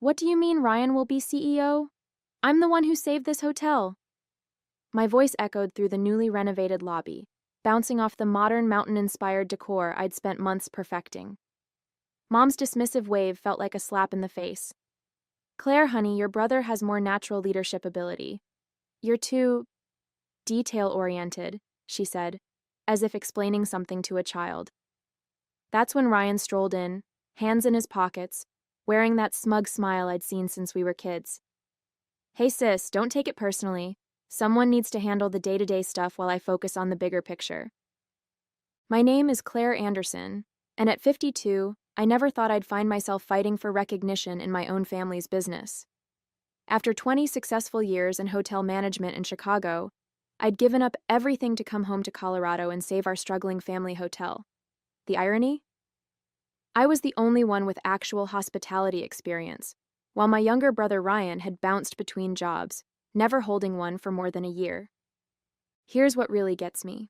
What do you mean Ryan will be CEO? I'm the one who saved this hotel. My voice echoed through the newly renovated lobby, bouncing off the modern mountain-inspired decor I'd spent months perfecting. Mom's dismissive wave felt like a slap in the face. Claire, honey, your brother has more natural leadership ability. You're too detail-oriented, she said, as if explaining something to a child. That's when Ryan strolled in, hands in his pockets, wearing that smug smile I'd seen since we were kids. Hey sis, don't take it personally. Someone needs to handle the day-to-day stuff while I focus on the bigger picture. My name is Claire Anderson, and at 52, I never thought I'd find myself fighting for recognition in my own family's business. After 20 successful years in hotel management in Chicago, I'd given up everything to come home to Colorado and save our struggling family hotel. The irony? I was the only one with actual hospitality experience, while my younger brother Ryan had bounced between jobs, never holding one for more than a year. Here's what really gets me.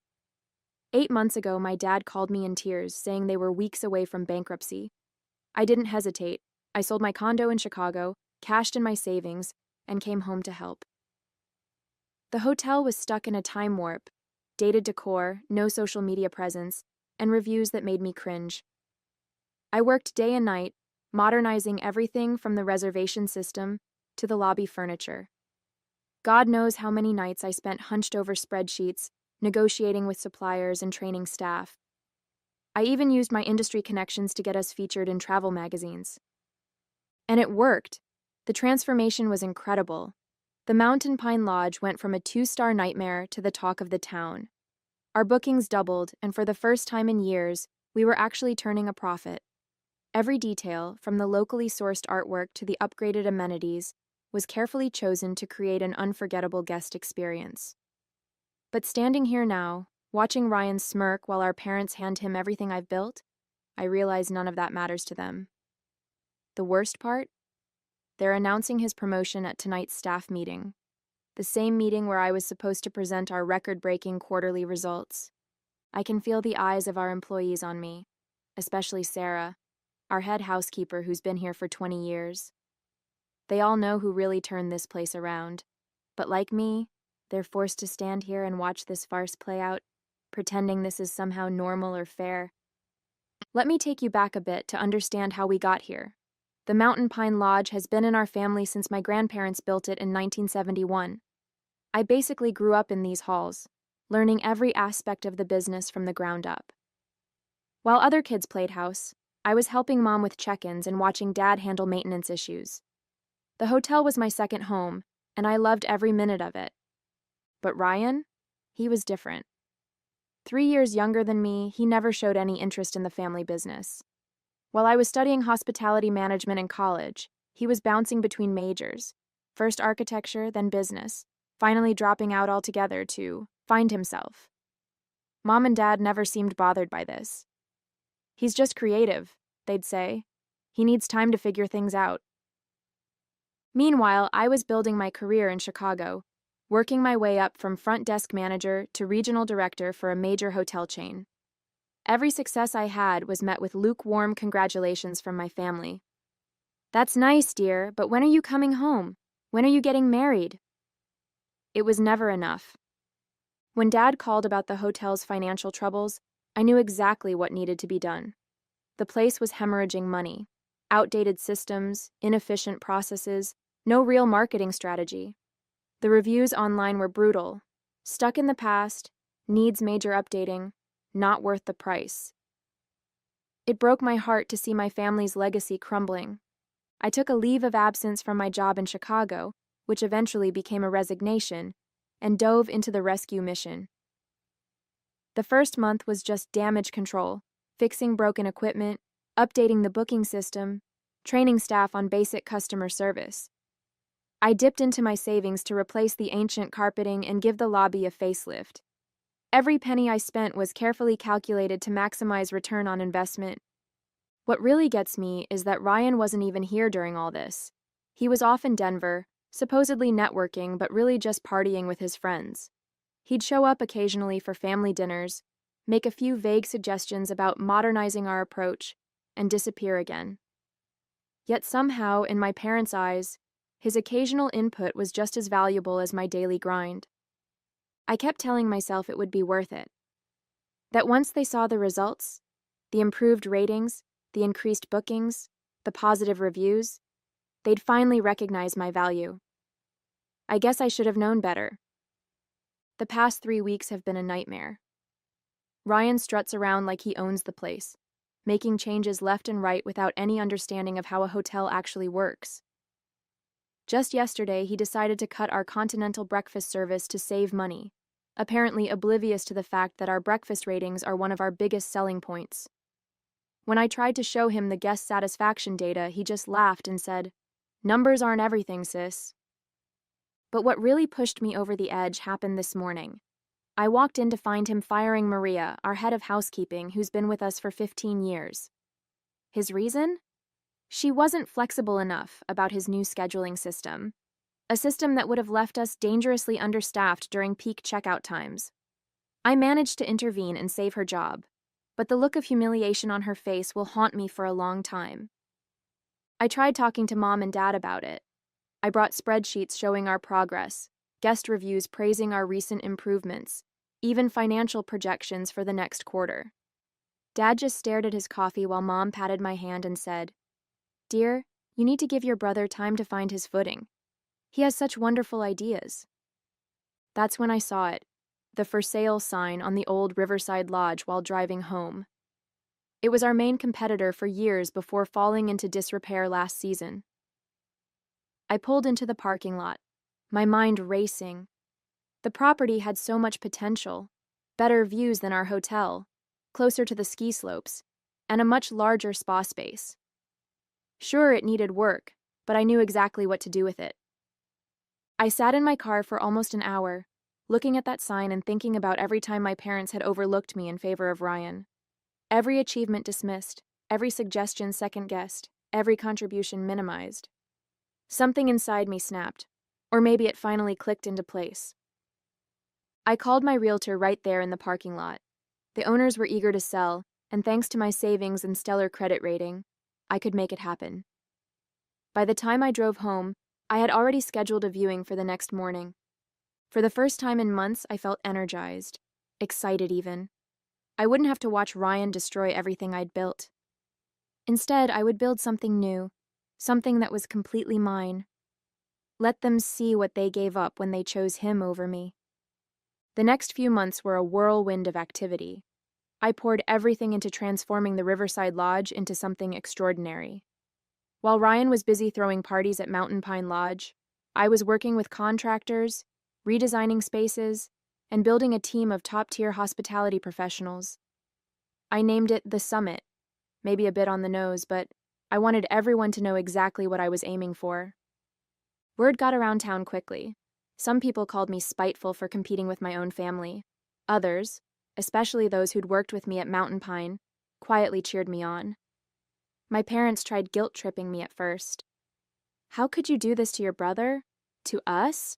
8 months ago, my dad called me in tears, saying they were weeks away from bankruptcy. I didn't hesitate. I sold my condo in Chicago, cashed in my savings, and came home to help. The hotel was stuck in a time warp, dated decor, no social media presence, and reviews that made me cringe. I worked day and night, modernizing everything from the reservation system to the lobby furniture. God knows how many nights I spent hunched over spreadsheets, negotiating with suppliers and training staff. I even used my industry connections to get us featured in travel magazines. And it worked. The transformation was incredible. The Mountain Pine Lodge went from a 2-star nightmare to the talk of the town. Our bookings doubled, and for the first time in years, we were actually turning a profit. Every detail, from the locally sourced artwork to the upgraded amenities, was carefully chosen to create an unforgettable guest experience. But standing here now, watching Ryan smirk while our parents hand him everything I've built, I realize none of that matters to them. The worst part? They're announcing his promotion at tonight's staff meeting, the same meeting where I was supposed to present our record-breaking quarterly results. I can feel the eyes of our employees on me, especially Sarah, our head housekeeper who's been here for 20 years. They all know who really turned this place around, but like me, they're forced to stand here and watch this farce play out, pretending this is somehow normal or fair. Let me take you back a bit to understand how we got here. The Mountain Pine Lodge has been in our family since my grandparents built it in 1971. I basically grew up in these halls, learning every aspect of the business from the ground up. While other kids played house, I was helping Mom with check-ins and watching Dad handle maintenance issues. The hotel was my second home, and I loved every minute of it. But Ryan? He was different. 3 years younger than me, he never showed any interest in the family business. While I was studying hospitality management in college, he was bouncing between majors, first architecture, then business, finally dropping out altogether to find himself. Mom and Dad never seemed bothered by this. He's just creative, they'd say. He needs time to figure things out. Meanwhile, I was building my career in Chicago, working my way up from front desk manager to regional director for a major hotel chain. Every success I had was met with lukewarm congratulations from my family. That's nice, dear, but when are you coming home? When are you getting married? It was never enough. When Dad called about the hotel's financial troubles, I knew exactly what needed to be done. The place was hemorrhaging money. Outdated systems, inefficient processes, no real marketing strategy. The reviews online were brutal. Stuck in the past, needs major updating, not worth the price. It broke my heart to see my family's legacy crumbling. I took a leave of absence from my job in Chicago, which eventually became a resignation, and dove into the rescue mission. The first month was just damage control, fixing broken equipment, updating the booking system, training staff on basic customer service. I dipped into my savings to replace the ancient carpeting and give the lobby a facelift. Every penny I spent was carefully calculated to maximize return on investment. What really gets me is that Ryan wasn't even here during all this. He was off in Denver, supposedly networking but really just partying with his friends. He'd show up occasionally for family dinners, make a few vague suggestions about modernizing our approach, and disappear again. Yet somehow, in my parents' eyes, his occasional input was just as valuable as my daily grind. I kept telling myself it would be worth it. That once they saw the results, the improved ratings, the increased bookings, the positive reviews, they'd finally recognize my value. I guess I should have known better. The past 3 weeks have been a nightmare. Ryan struts around like he owns the place, making changes left and right without any understanding of how a hotel actually works. Just yesterday, he decided to cut our continental breakfast service to save money, apparently oblivious to the fact that our breakfast ratings are one of our biggest selling points. When I tried to show him the guest satisfaction data, he just laughed and said, "Numbers aren't everything, sis." But what really pushed me over the edge happened this morning. I walked in to find him firing Maria, our head of housekeeping, who's been with us for 15 years. His reason? She wasn't flexible enough about his new scheduling system, a system that would have left us dangerously understaffed during peak checkout times. I managed to intervene and save her job, but the look of humiliation on her face will haunt me for a long time. I tried talking to Mom and Dad about it. I brought spreadsheets showing our progress, guest reviews praising our recent improvements, even financial projections for the next quarter. Dad just stared at his coffee while Mom patted my hand and said, "Dear, you need to give your brother time to find his footing. He has such wonderful ideas." That's when I saw it, the for sale sign on the old Riverside Lodge while driving home. It was our main competitor for years before falling into disrepair last season. I pulled into the parking lot, my mind racing. The property had so much potential, better views than our hotel, closer to the ski slopes, and a much larger spa space. Sure, it needed work, but I knew exactly what to do with it. I sat in my car for almost an hour, looking at that sign and thinking about every time my parents had overlooked me in favor of Ryan. Every achievement dismissed, every suggestion second-guessed, every contribution minimized. Something inside me snapped, or maybe it finally clicked into place. I called my realtor right there in the parking lot. The owners were eager to sell, and thanks to my savings and stellar credit rating, I could make it happen. By the time I drove home, I had already scheduled a viewing for the next morning. For the first time in months, I felt energized, excited even. I wouldn't have to watch Ryan destroy everything I'd built. Instead, I would build something new, something that was completely mine. Let them see what they gave up when they chose him over me. The next few months were a whirlwind of activity. I poured everything into transforming the Riverside Lodge into something extraordinary. While Ryan was busy throwing parties at Mountain Pine Lodge, I was working with contractors, redesigning spaces, and building a team of top-tier hospitality professionals. I named it The Summit, maybe a bit on the nose, but I wanted everyone to know exactly what I was aiming for. Word got around town quickly. Some people called me spiteful for competing with my own family. Others, especially those who'd worked with me at Mountain Pine, quietly cheered me on. My parents tried guilt-tripping me at first. "How could you do this to your brother? To us?"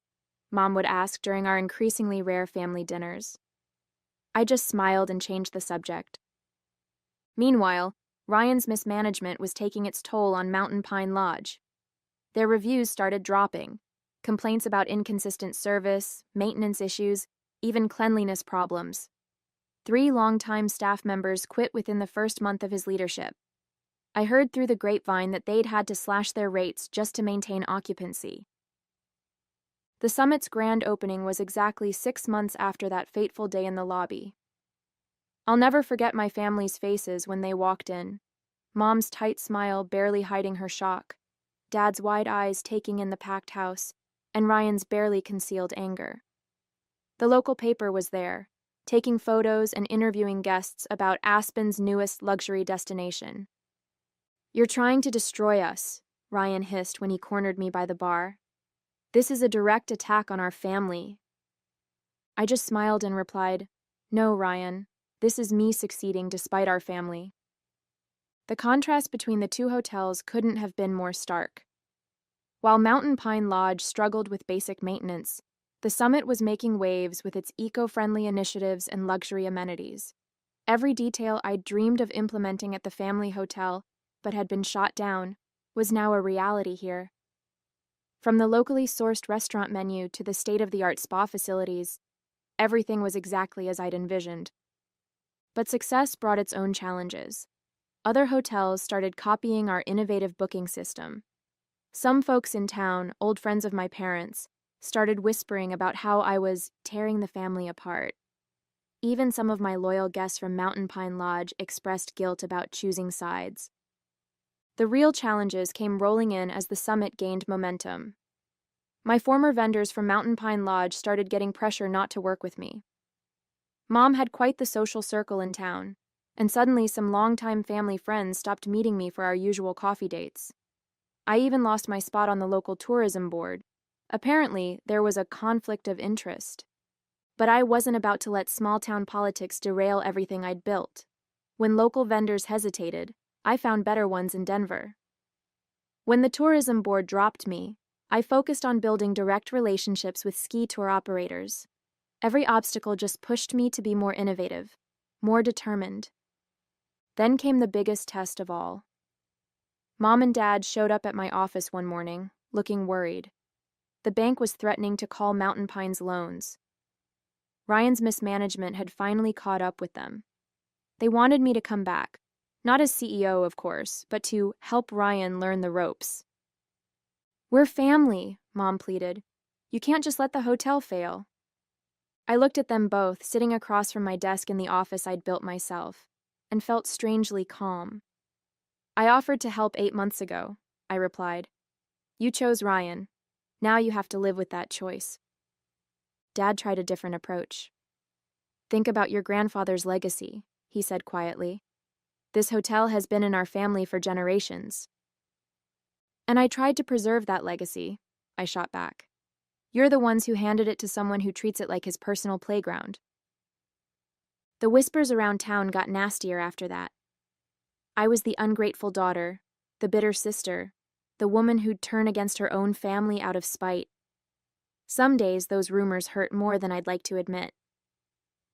Mom would ask during our increasingly rare family dinners. I just smiled and changed the subject. Meanwhile, Ryan's mismanagement was taking its toll on Mountain Pine Lodge. Their reviews started dropping. Complaints about inconsistent service, maintenance issues, even cleanliness problems. 3 longtime staff members quit within the first month of his leadership. I heard through the grapevine that they'd had to slash their rates just to maintain occupancy. The Summit's grand opening was exactly 6 months after that fateful day in the lobby. I'll never forget my family's faces when they walked in. Mom's tight smile barely hiding her shock, Dad's wide eyes taking in the packed house, and Ryan's barely concealed anger. The local paper was there, taking photos and interviewing guests about Aspen's newest luxury destination. "You're trying to destroy us," Ryan hissed when he cornered me by the bar. "This is a direct attack on our family." I just smiled and replied, "No, Ryan, this is me succeeding despite our family." The contrast between the two hotels couldn't have been more stark. While Mountain Pine Lodge struggled with basic maintenance, the Summit was making waves with its eco-friendly initiatives and luxury amenities. Every detail I'd dreamed of implementing at the family hotel, but had been shot down, was now a reality here. From the locally sourced restaurant menu to the state-of-the-art spa facilities, everything was exactly as I'd envisioned. But success brought its own challenges. Other hotels started copying our innovative booking system. Some folks in town, old friends of my parents, started whispering about how I was tearing the family apart. Even some of my loyal guests from Mountain Pine Lodge expressed guilt about choosing sides. The real challenges came rolling in as the summit gained momentum. My former vendors from Mountain Pine Lodge started getting pressure not to work with me. Mom had quite the social circle in town, and suddenly some longtime family friends stopped meeting me for our usual coffee dates. I even lost my spot on the local tourism board. Apparently, there was a conflict of interest. But I wasn't about to let small-town politics derail everything I'd built. When local vendors hesitated, I found better ones in Denver. When the tourism board dropped me, I focused on building direct relationships with ski tour operators. Every obstacle just pushed me to be more innovative, more determined. Then came the biggest test of all. Mom and Dad showed up at my office one morning, looking worried. The bank was threatening to call Mountain Pine's loans. Ryan's mismanagement had finally caught up with them. They wanted me to come back, not as CEO, of course, but to help Ryan learn the ropes. "We're family," Mom pleaded. "You can't just let the hotel fail." I looked at them both, sitting across from my desk in the office I'd built myself, and felt strangely calm. "I offered to help 8 months ago," I replied. "You chose Ryan. Now you have to live with that choice." Dad tried a different approach. "Think about your grandfather's legacy," he said quietly. "This hotel has been in our family for generations." "And I tried to preserve that legacy," I shot back. "You're the ones who handed it to someone who treats it like his personal playground." The whispers around town got nastier after that. I was the ungrateful daughter, the bitter sister, the woman who'd turn against her own family out of spite. Some days those rumors hurt more than I'd like to admit.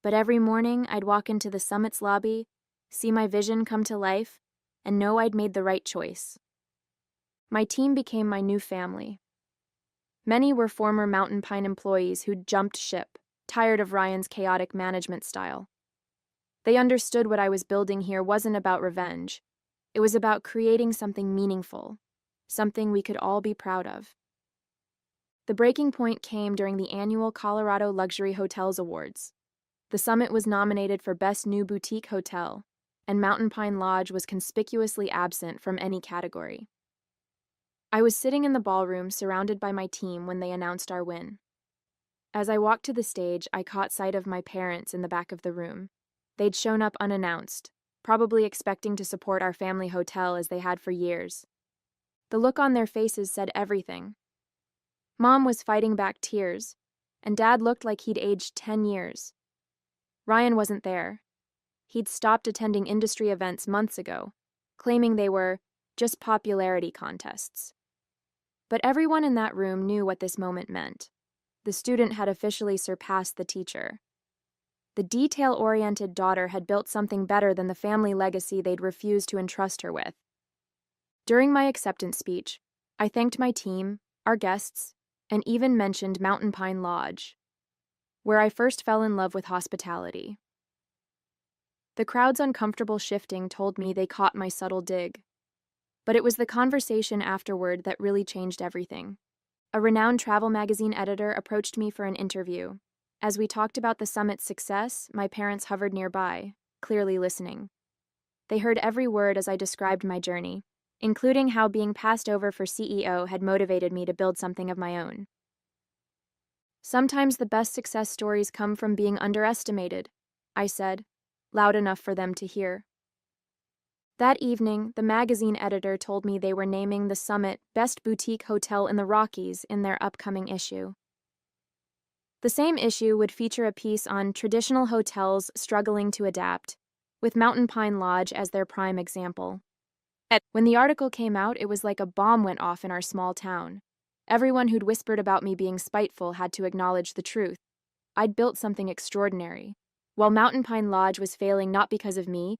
But every morning I'd walk into the summit's lobby, see my vision come to life, and know I'd made the right choice. My team became my new family. Many were former Mountain Pine employees who'd jumped ship, tired of Ryan's chaotic management style. They understood what I was building here wasn't about revenge. It was about creating something meaningful, something we could all be proud of. The breaking point came during the annual Colorado Luxury Hotels Awards. The summit was nominated for Best New Boutique Hotel, and Mountain Pine Lodge was conspicuously absent from any category. I was sitting in the ballroom surrounded by my team when they announced our win. As I walked to the stage, I caught sight of my parents in the back of the room. They'd shown up unannounced, probably expecting to support our family hotel as they had for years. The look on their faces said everything. Mom was fighting back tears, and Dad looked like he'd aged 10 years. Ryan wasn't there. He'd stopped attending industry events months ago, claiming they were just popularity contests. But everyone in that room knew what this moment meant. The student had officially surpassed the teacher. The detail-oriented daughter had built something better than the family legacy they'd refused to entrust her with. During my acceptance speech, I thanked my team, our guests, and even mentioned Mountain Pine Lodge, where I first fell in love with hospitality. The crowd's uncomfortable shifting told me they caught my subtle dig. But it was the conversation afterward that really changed everything. A renowned travel magazine editor approached me for an interview. As we talked about the summit's success, my parents hovered nearby, clearly listening. They heard every word as I described my journey, including how being passed over for CEO had motivated me to build something of my own. "Sometimes the best success stories come from being underestimated," I said, loud enough for them to hear. That evening, the magazine editor told me they were naming the summit Best Boutique Hotel in the Rockies in their upcoming issue. The same issue would feature a piece on traditional hotels struggling to adapt, with Mountain Pine Lodge as their prime example. When the article came out, it was like a bomb went off in our small town. Everyone who'd whispered about me being spiteful had to acknowledge the truth. I'd built something extraordinary, while Mountain Pine Lodge was failing not because of me,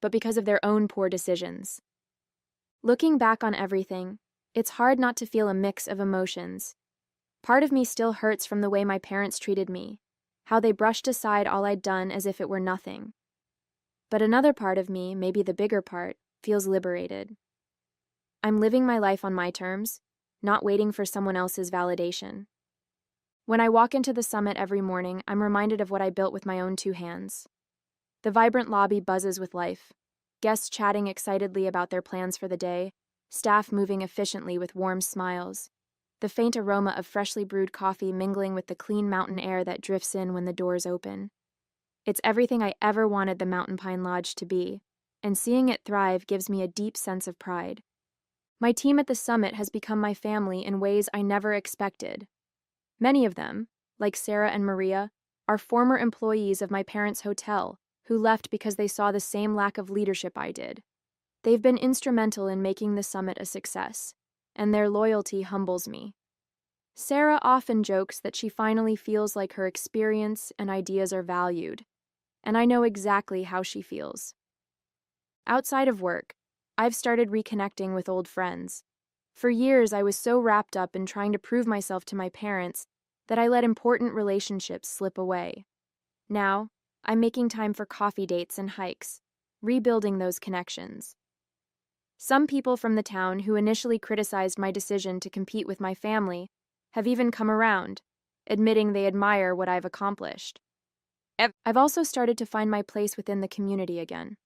but because of their own poor decisions. Looking back on everything, it's hard not to feel a mix of emotions. Part of me still hurts from the way my parents treated me, how they brushed aside all I'd done as if it were nothing. But another part of me, maybe the bigger part, feels liberated. I'm living my life on my terms, not waiting for someone else's validation. When I walk into the summit every morning, I'm reminded of what I built with my own two hands. The vibrant lobby buzzes with life, guests chatting excitedly about their plans for the day, staff moving efficiently with warm smiles, the faint aroma of freshly brewed coffee mingling with the clean mountain air that drifts in when the doors open. It's everything I ever wanted the Mountain Pine Lodge to be, and seeing it thrive gives me a deep sense of pride. My team at the summit has become my family in ways I never expected. Many of them, like Sarah and Maria, are former employees of my parents' hotel who left because they saw the same lack of leadership I did. They've been instrumental in making the summit a success, and their loyalty humbles me. Sarah often jokes that she finally feels like her experience and ideas are valued, and I know exactly how she feels. Outside of work, I've started reconnecting with old friends. For years, I was so wrapped up in trying to prove myself to my parents that I let important relationships slip away. Now, I'm making time for coffee dates and hikes, rebuilding those connections. Some people from the town who initially criticized my decision to compete with my family have even come around, admitting they admire what I've accomplished. I've also started to find my place within the community again.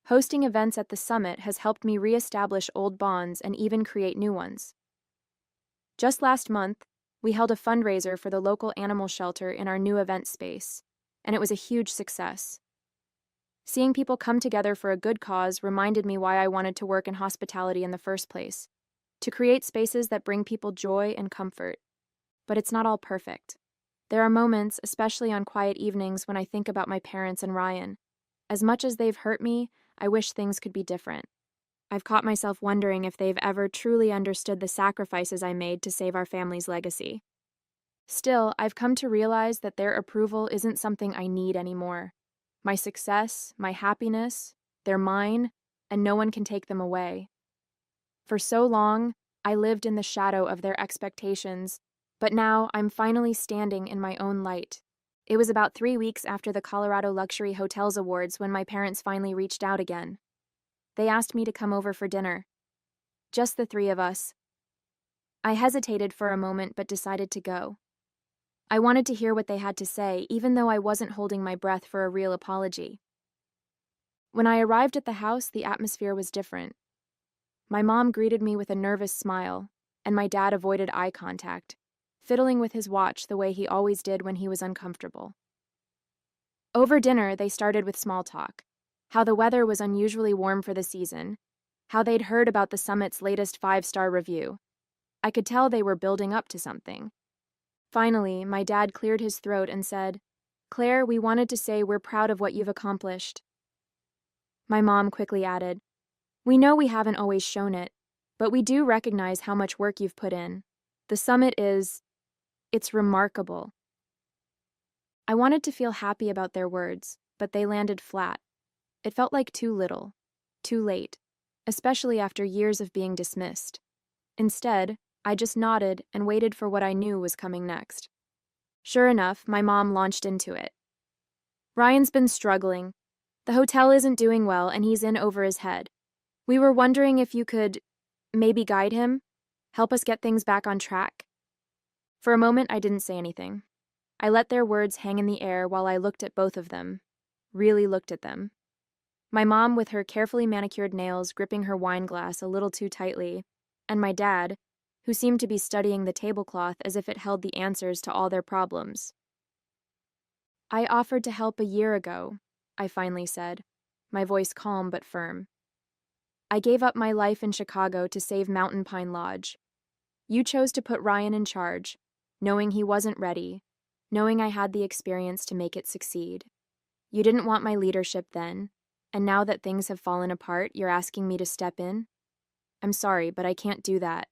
Hosting events at the summit has helped me reestablish old bonds and even create new ones. Just last month, we held a fundraiser for the local animal shelter in our new event space, and it was a huge success. Seeing people come together for a good cause reminded me why I wanted to work in hospitality in the first place, to create spaces that bring people joy and comfort. But it's not all perfect. There are moments, especially on quiet evenings, when I think about my parents and Ryan. As much as they've hurt me, I wish things could be different. I've caught myself wondering if they've ever truly understood the sacrifices I made to save our family's legacy. Still, I've come to realize that their approval isn't something I need anymore. My success, my happiness, they're mine, and no one can take them away. For so long, I lived in the shadow of their expectations, but now I'm finally standing in my own light. It was about 3 weeks after the Colorado Luxury Hotels Awards when my parents finally reached out again. They asked me to come over for dinner. Just the three of us. I hesitated for a moment but decided to go. I wanted to hear what they had to say, even though I wasn't holding my breath for a real apology. When I arrived at the house, the atmosphere was different. My mom greeted me with a nervous smile, and my dad avoided eye contact, fiddling with his watch the way he always did when he was uncomfortable. Over dinner, they started with small talk, how the weather was unusually warm for the season, how they'd heard about the summit's latest 5-star review. I could tell they were building up to something. Finally, my dad cleared his throat and said, "Claire, we wanted to say we're proud of what you've accomplished." My mom quickly added, "We know we haven't always shown it, but we do recognize how much work you've put in. The summit it's remarkable." I wanted to feel happy about their words, but they landed flat. It felt like too little, too late, especially after years of being dismissed. Instead, I just nodded and waited for what I knew was coming next. Sure enough, my mom launched into it. "Ryan's been struggling. The hotel isn't doing well and he's in over his head. We were wondering if you could maybe guide him, help us get things back on track." For a moment, I didn't say anything. I let their words hang in the air while I looked at both of them, really looked at them. My mom with her carefully manicured nails gripping her wine glass a little too tightly, and my dad, who seemed to be studying the tablecloth as if it held the answers to all their problems. "I offered to help a year ago," I finally said, my voice calm but firm. "I gave up my life in Chicago to save Mountain Pine Lodge. You chose to put Ryan in charge, knowing he wasn't ready, knowing I had the experience to make it succeed. You didn't want my leadership then, and now that things have fallen apart, you're asking me to step in? I'm sorry, but I can't do that."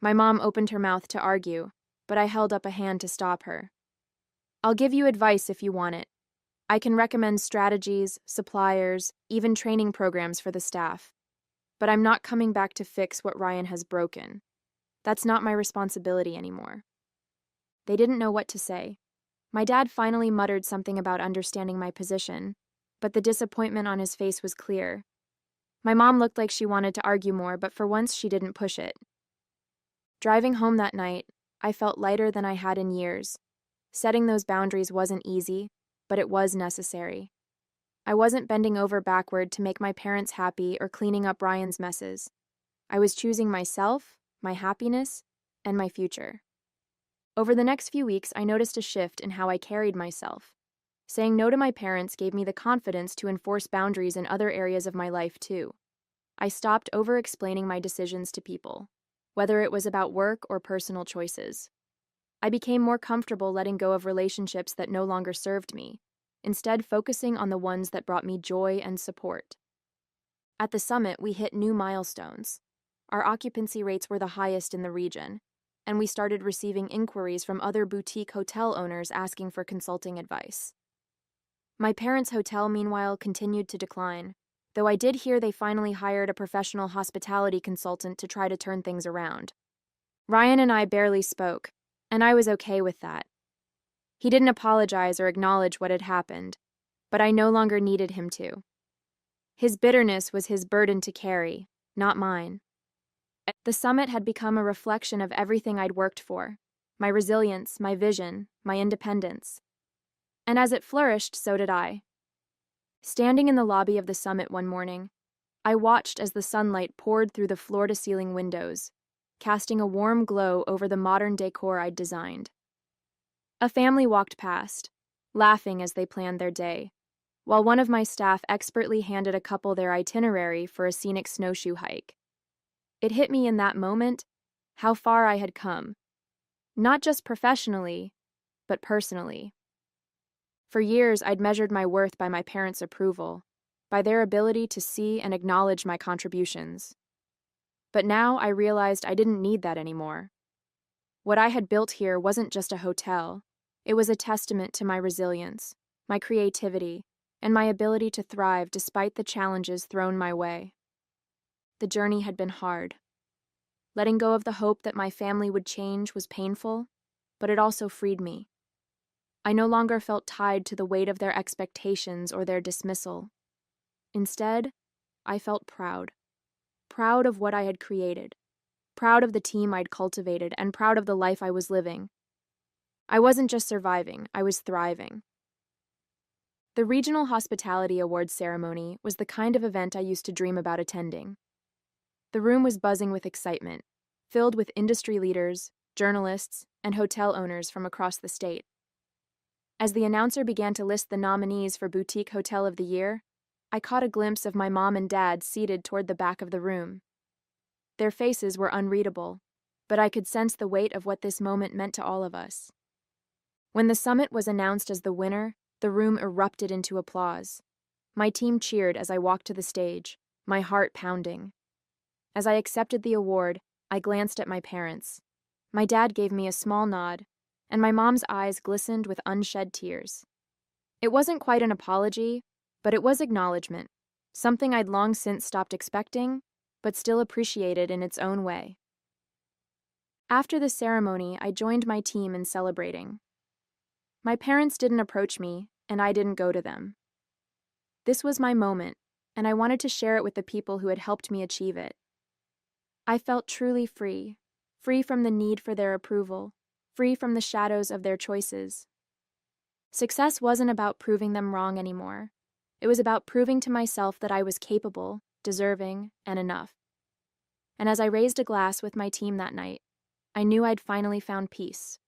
My mom opened her mouth to argue, but I held up a hand to stop her. "I'll give you advice if you want it. I can recommend strategies, suppliers, even training programs for the staff. but I'm not coming back to fix what Ryan has broken. That's not my responsibility anymore. They didn't know what to say. My dad finally muttered something about understanding my position, but the disappointment on his face was clear. My mom looked like she wanted to argue more, but for once she didn't push it. Driving home that night, I felt lighter than I had in years. Setting those boundaries wasn't easy, but it was necessary. I wasn't bending over backward to make my parents happy or cleaning up Ryan's messes. I was choosing myself, my happiness, and my future. Over the next few weeks, I noticed a shift in how I carried myself. Saying no to my parents gave me the confidence to enforce boundaries in other areas of my life, too. I stopped over-explaining my decisions to people, whether it was about work or personal choices. I became more comfortable letting go of relationships that no longer served me, instead focusing on the ones that brought me joy and support. At the summit, we hit new milestones. Our occupancy rates were the highest in the region, and we started receiving inquiries from other boutique hotel owners asking for consulting advice. My parents' hotel, meanwhile, continued to decline, though I did hear they finally hired a professional hospitality consultant to try to turn things around. Ryan and I barely spoke, and I was okay with that. He didn't apologize or acknowledge what had happened, but I no longer needed him to. His bitterness was his burden to carry, not mine. The summit had become a reflection of everything I'd worked for: my resilience, my vision, my independence. And as it flourished, so did I. Standing in the lobby of the summit one morning, I watched as the sunlight poured through the floor-to-ceiling windows, casting a warm glow over the modern decor I'd designed. A family walked past, laughing as they planned their day, while one of my staff expertly handed a couple their itinerary for a scenic snowshoe hike. It hit me in that moment how far I had come, not just professionally, but personally. For years, I'd measured my worth by my parents' approval, by their ability to see and acknowledge my contributions. But now I realized I didn't need that anymore. What I had built here wasn't just a hotel. It was a testament to my resilience, my creativity, and my ability to thrive despite the challenges thrown my way. The journey had been hard. Letting go of the hope that my family would change was painful, but it also freed me. I no longer felt tied to the weight of their expectations or their dismissal. Instead, I felt proud. Proud of what I had created. Proud of the team I'd cultivated, and proud of the life I was living. I wasn't just surviving, I was thriving. The Regional Hospitality Awards ceremony was the kind of event I used to dream about attending. The room was buzzing with excitement, filled with industry leaders, journalists, and hotel owners from across the state. As the announcer began to list the nominees for Boutique Hotel of the Year, I caught a glimpse of my mom and dad seated toward the back of the room. Their faces were unreadable, but I could sense the weight of what this moment meant to all of us. When the summit was announced as the winner, the room erupted into applause. My team cheered as I walked to the stage, my heart pounding. As I accepted the award, I glanced at my parents. My dad gave me a small nod, and my mom's eyes glistened with unshed tears. It wasn't quite an apology, but it was acknowledgement, something I'd long since stopped expecting, but still appreciated in its own way. After the ceremony, I joined my team in celebrating. My parents didn't approach me, and I didn't go to them. This was my moment, and I wanted to share it with the people who had helped me achieve it. I felt truly free, free from the need for their approval, free from the shadows of their choices. Success wasn't about proving them wrong anymore. It was about proving to myself that I was capable, deserving, and enough. And as I raised a glass with my team that night, I knew I'd finally found peace,